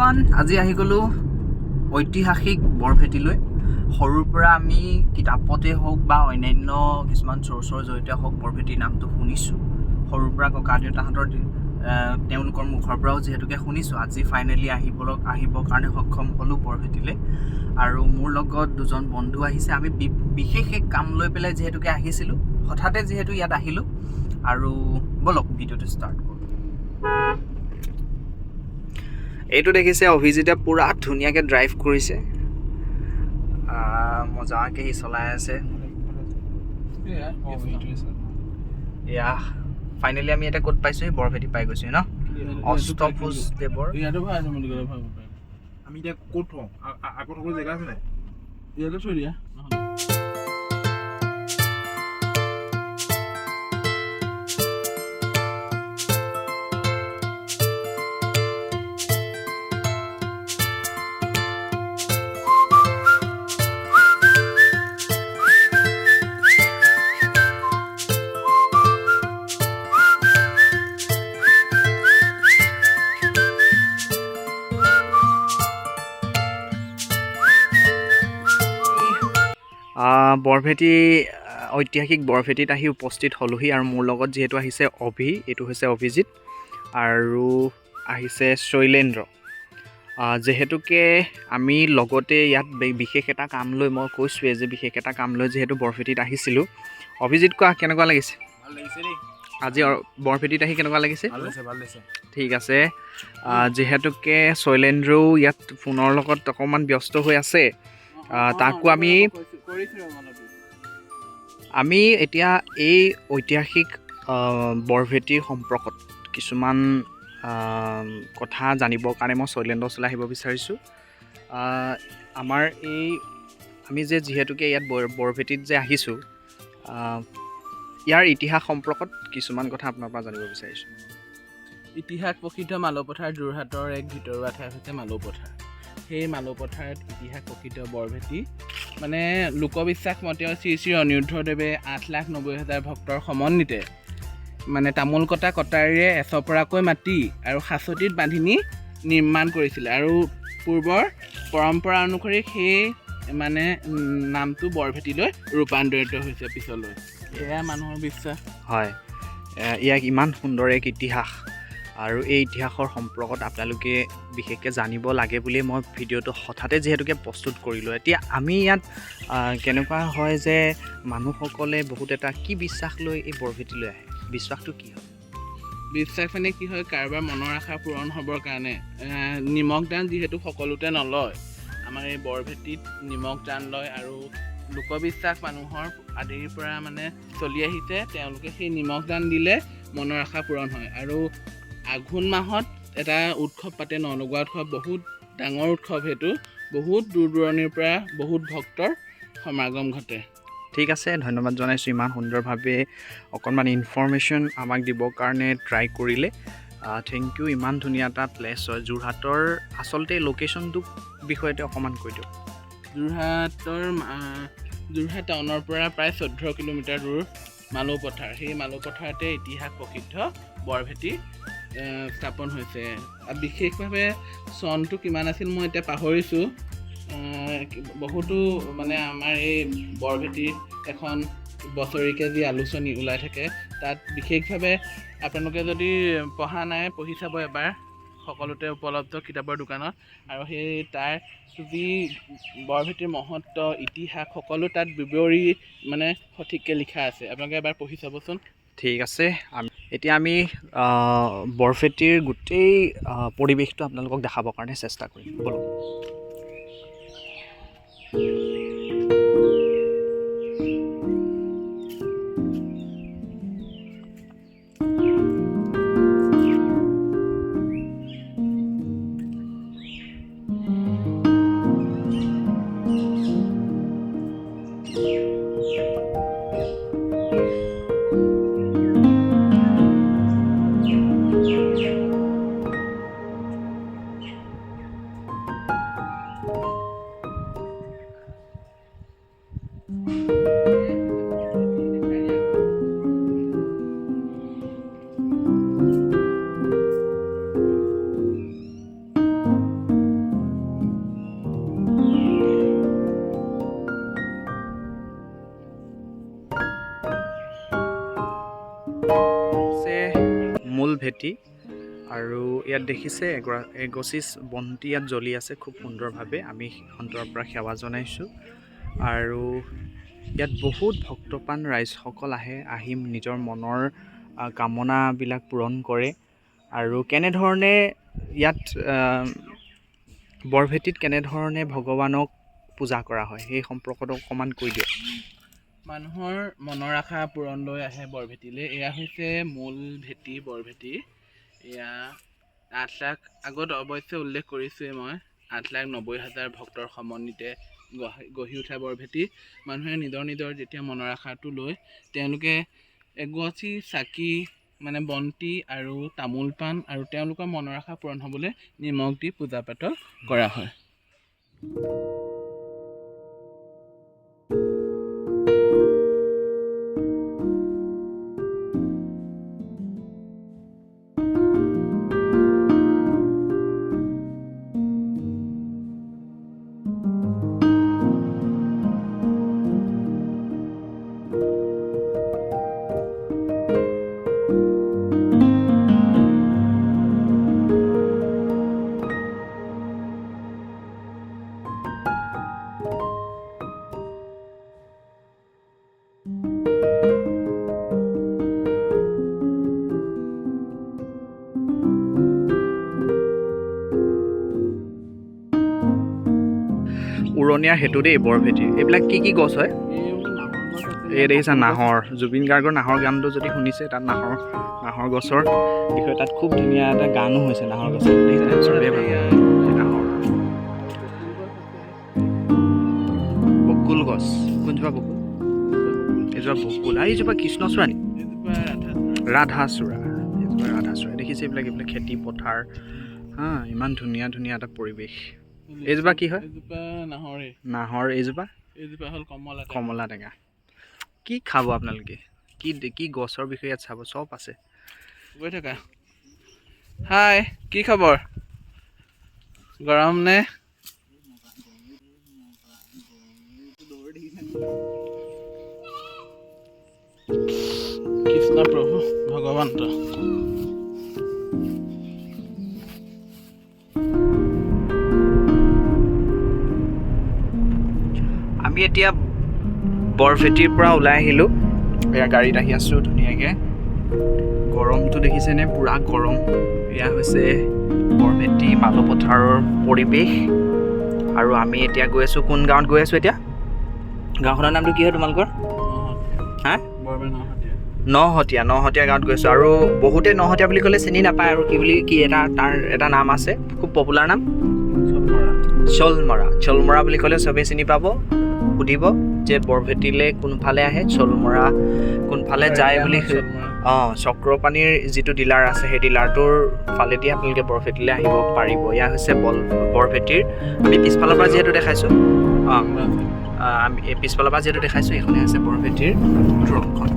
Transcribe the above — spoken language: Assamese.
এভৰিৱান, আজি আহি গ'লোঁ ঐতিহাসিক বৰভেটিলৈ। সৰুৰ পৰা আমি কিতাপতে হওক বা অন্যান্য কিছুমান চ'ৰ্চৰ জৰিয়তে হওক বৰভেটিৰ নামটো শুনিছোঁ। সৰুৰ পৰা ককা দেউতাহঁতৰ তেওঁলোকৰ মুখৰ পৰাও যিহেতুকে শুনিছোঁ, আজি ফাইনেলি আহিবৰ কাৰণে সক্ষম হ'লোঁ বৰভেটিলৈ। আৰু মোৰ লগত দুজন বন্ধু আহিছে। আমি বিশেষ এক কাম লৈ পেলাই যিহেতুকে আহিছিলোঁ, হঠাতে যিহেতু ইয়াত আহিলোঁ। আৰু ব'লক ভিডিঅ'টো ষ্টাৰ্ট কৰোঁ। এইটো দেখিছে অভিজিতে পুৰা ধুনীয়াকৈ ড্ৰাইভ কৰিছে, মজাকৈ সি চলাই আছে। এয়া ফাইনেলি আমি এতিয়া ক'ত পাইছোঁ? বৰভেটি পাই গৈছোঁ ন, অষ্টভুজ দেৱৰ। আমি এতিয়া ক'ত থওঁ? আগত সকলো জেগা আছে নাই? ইয়াতে থৈ দিয়া। বৰভেটি ঐতিহাসিক বৰভেটিত আহি উপস্থিত হ'লোহি। আৰু মোৰ লগত যিহেতু আহিছে এইটো হৈছে অভিজিত, আৰু আহিছে শৈলেন্দ্ৰ। যিহেতুকে আমি লগতে ইয়াত বিশেষ এটা কাম লৈ, মই কৈছোঁৱেই যে বিশেষ এটা কাম লৈ যিহেতু বৰভেটিত আহিছিলোঁ। অভিজিত, কোৱা কেনেকুৱা লাগিছে? ভাল লাগিছে দেই। আজি বৰভেটিত আহি কেনেকুৱা লাগিছে? ভাল লাগিছে। ঠিক আছে। যিহেতুকে শৈলেন্দ্ৰও ইয়াত ফোনৰ লগত অকণমান ব্যস্ত হৈ আছে, তাকো আমি এতিয়া এই ঐতিহাসিক বৰভেটিৰ সম্পৰ্কত কিছুমান কথা জানিবৰ কাৰণে মই শৈলেন্দ্ৰৰ ওচৰলৈ আহিব বিচাৰিছোঁ। আমাৰ আমি যিহেতুকে ইয়াত বৰভেটিত যে আহিছোঁ, ইয়াৰ ইতিহাস সম্পৰ্কত কিছুমান কথা আপোনাৰ পৰা জানিব বিচাৰিছোঁ। ইতিহাস প্ৰসিদ্ধ মালৌপথাৰ যোৰহাটৰ এক ভিতৰুৱা ঠাই হৈছে মালৌপথাৰ। সেই মালৌপথাৰত ইতিহাস প্ৰসিদ্ধ বৰভেটি, মানে লোকবিশ্বাস মতে শ্ৰী শ্ৰী অনিৰুদ্ধদেৱে 8,90,000 ভক্তৰ সমন্বিতে মানে তামোল কটাৰীৰে এচপৰাকৈ মাটি আৰু সাঁচতিত বান্ধি নি নিৰ্মাণ কৰিছিলে। আৰু পূৰ্বৰ পৰম্পৰা অনুসৰি সেই মানে নামটো বৰভেটিলৈ ৰূপান্তৰিত হৈছে পিছলৈ। এয়া মানুহৰ বিশ্বাস। হয়, ইয়াক ইমান সুন্দৰ এক ইতিহাস, আৰু এই ইতিহাসৰ সম্পৰ্কত আপোনালোকে বিশেষকৈ জানিব লাগে বুলিয়ে মই ভিডিঅ'টো হঠাতে যিহেতুকে প্ৰস্তুত কৰিলোঁ। এতিয়া আমি ইয়াত কেনেকুৱা হয় যে মানুহসকলে বহুত এটা কি বিশ্বাস লৈ এই বৰভেটিলৈ আহে? বিশ্বাসটো কি হয়? বিশ্বাস মানে কি হয়, কাৰোবাৰ মনৰ আশা পূৰণ হ'বৰ কাৰণে নিমখ দান যিহেতু সকলোতে নলয়, আমাৰ এই বৰভেটিত নিমখ দান লয়। আৰু লোকবিশ্বাস মানুহৰ আদিৰ পৰা মানে চলি আহিছে, তেওঁলোকে সেই নিমখ দান দিলে মনৰ আশা পূৰণ হয়। আৰু আঘোণ মাহত এটা উৎসৱ পাতে, নলগোৱা উৎসৱ, বহুত ডাঙৰ উৎসৱ। সেইটো বহুত দূৰ দূৰণিৰ পৰা বহুত ভক্তৰ সমাগম ঘটে। ঠিক আছে, ধন্যবাদ জনাইছোঁ ইমান সুন্দৰভাৱে অকণমান ইনফৰ্মেশ্যন আমাক দিবৰ কাৰণে ট্ৰাই কৰিলে। Thank you. ইমান ধুনীয়া এটা প্লেচ হয় যোৰহাটৰ। আচলতে লোকেশ্যনটো বিষয়তে অকণমান কৈ দিয়ক। যোৰহাট টাউনৰ পৰা প্ৰায় 14 কিলোমিটাৰ দূৰ মালৌপথাৰ। সেই মালৌপথাৰতে ইতিহাস প্ৰসিদ্ধ বৰভেটি স্থাপন হৈছে। বিশেষভাৱে চনটো কিমান আছিল মই এতিয়া পাহৰিছোঁ। বহুতো মানে আমাৰ এই বৰভেটিৰ এখন বছৰিকীয়া যি আলোচনী ওলাই থাকে, তাত বিশেষভাৱে আপোনালোকে যদি পঢ়া নাই, পঢ়ি চাব এবাৰ। সকলোতে উপলব্ধ কিতাপৰ দোকানত। আৰু সেই তাৰ যি বৰভেটিৰ মহত্ব, ইতিহাস সকলো তাত বিৱৰি মানে সঠিককৈ লিখা আছে। আপোনালোকে এবাৰ পঢ়ি চাবচোন। ঠিক আছে, এতিয়া আমি বৰভেটিৰ গোটেই পৰিৱেশটো আপোনালোকক দেখাবৰ কাৰণে চেষ্টা কৰিম। ব'লক। বৰভেটি। আৰু ইয়াত দেখিছে এগছিচ বন্তি ইয়াত জ্বলি আছে খুব সুন্দৰভাৱে। আমি অন্তৰৰ পৰা সেৱা জনাইছোঁ। আৰু ইয়াত বহুত ভক্তপ্ৰাণ ৰাইজসকল আহি নিজৰ মনৰ কামনাবিলাক পূৰণ কৰে। আৰু কেনেধৰণে ইয়াত বৰভেটিত কেনেধৰণে ভগৱানক পূজা কৰা হয় সেই সম্পৰ্কত অকণমান কৈ দিয়ক। মানুহৰ মনৰ আশা পূৰণ লৈ আহে বৰভেটিলৈ। এয়া হৈছে মূল ভেটি বৰভেটি। এয়া 8 লাখ আগত অৱশ্যে উল্লেখ কৰিছোঁৱেই মই 8,90,000 ভক্তৰ সমন্বিতে গঢ়ি উঠা বৰভেটি। মানুহে নিজৰ যেতিয়া মনৰ আশাটো লৈ তেওঁলোকে এগছি চাকি মানে বন্তি আৰু তামোল পাণ আৰু তেওঁলোকৰ মনৰ আশা পূৰণ হ'বলৈ নিমখ দি পূজা পাতল কৰা হয়। উৰণীয়া সেতু দেই বৰভেটিৰ। এইবিলাক কি গছ হয়? এই দেখিছা নাহৰ, জুবিন গাৰ্গৰ নাহৰ গানটো যদি শুনিছে তাত নাহৰ গছৰ বিষয়ে তাত খুব ধুনীয়া এটা গানো হৈছে নাহৰ গছৰ। বকুল গছ, কোনজোপা বকুল? এইজোপা বকুল। আৰু এইজোপা কৃষ্ণচূড়া নেকি? ৰাধাচূড়া। এইজোপা ৰাধাচূড়া। দেখিছে এইবিলাক খেতি পথাৰ ইমান ধুনীয়া এটা পৰিৱেশ। এইজোপা কি হয়? নাহৰ। এইজোপা হ'ল কমলা টেঙা। কি খাব আপোনালোকে? কি গছৰ বিষয়ে ইয়াত চাব, চব আছে। গৈ থাকা। হাই, কি খবৰ? গৰম নে? কৃষ্ণ প্ৰভু ভগৱন্ত। আমি এতিয়া বৰভেটিৰ পৰা ওলাই আহিলোঁ। এয়া গাড়ীত আহি আছোঁ ধুনীয়াকৈ। গৰমটো দেখিছেনে? পূৰা গৰম। এয়া হৈছে বৰভেটি মালপথাৰৰ পৰিৱেশ। আৰু আমি এতিয়া গৈ আছোঁ কোন গাঁৱত গৈ আছোঁ এতিয়া? গাঁওখনৰ নামটো কি হয় তোমালোকৰ? নহতীয়া গাঁৱত গৈছোঁ। আৰু বহুতে নহতীয়া বুলি ক'লে চিনি নাপায় আৰু তাৰ এটা নাম আছে খুব পপুলাৰ নাম চলমৰা বুলি ক'লে চবেই চিনি পাব। সুধিব যে বৰভেটিলৈ কোনফালে আহে, চলমৰা কোনফালে যায় বুলি। চক্ৰপানীৰ যিটো ডিলাৰ আছে সেই ডিলাৰটোৰ ফালেদি আপোনালোকে বৰভেটিলৈ আহিব পাৰিব। এয়া হৈছে বৰভেটিৰ। আমি পিছফালৰ পৰা যিহেতু দেখাইছোঁ এইখনে হৈছে বৰভেটিৰ দলংখন।